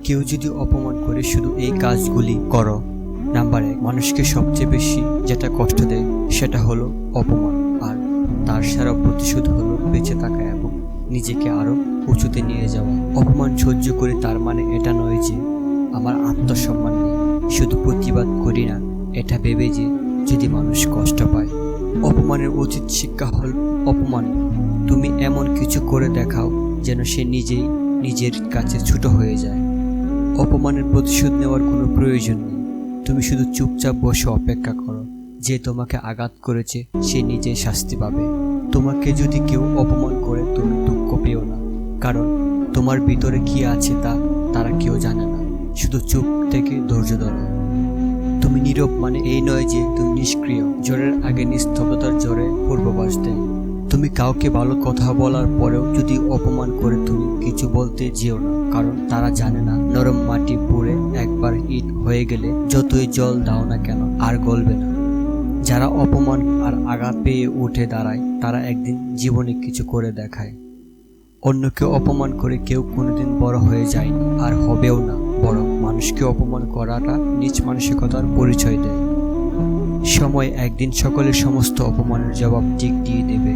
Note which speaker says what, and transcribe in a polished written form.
Speaker 1: কেউ যদি অপমান করে শুধু এই কাজগুলি করো। নাম্বার 1, মানুষকে সবচেয়ে বেশি যেটা কষ্ট দেয় সেটা হলো অপমান, আর তার সারা প্রতিশোধ হলো বেঁচে থাকা এবং নিজেকে আরো উঁচুতে নিয়ে যাওয়া। অপমান সহ্য করে তার মানে এটা নয় যে আমার আত্মসম্মান নেই, শুধু প্রতিবাদ করি না এটা ভেবে যে যদি মানুষ কষ্ট পায়। অপমানের উচিত শিক্ষা হল অপমান তুমি এমন কিছু করে দেখাও যেন সে নিজেই নিজের কাছে ছোট হয়ে যায়। অপমানের প্রতিশোধ নেওয়ার কোনো প্রয়োজন নেই, তুমি শুধু চুপচাপ বসে অপেক্ষা করো, যে তোমাকে আঘাত করেছে সে নিজেই শাস্তি পাবে। তোমাকে যদি কেউ অপমান করে তুমি দুঃখ পেও না, কারণ তোমার ভিতরে কি আছে তা তারা কেউ জানে না। শুধু চুপ থেকে ধৈর্য ধরো। তুমি নীরব মানে এই নয় যে তুমি নিষ্ক্রিয়। জ্বরের আগে নিস্তব্ধতার জ্বরে পূর্বাভাস দেয়। তুমি কাউকে ভালো কথা বলার পরেও যদি অপমান করে তুমি কিছু বলতে যেও না, কারণ তারা জানে না নরম মাটি পুড়ে একবার ইট হয়ে গেলে যতই জল দাও না কেন আর গলবে না। যারা অপমান আর আঘাত পেয়ে উঠে দাঁড়ায় তারা একদিন জীবনে কিছু করে দেখায়। অন্যকে অপমান করে কেউ কোনোদিন বড় হয়ে যায়নি আর হবেও না, বরং মানুষকে অপমান করাটা নিজ মানসিকতার পরিচয় দেয়। সময় একদিন সকলের সমস্ত অপমানের জবাব ঠিক দিয়ে দেবে।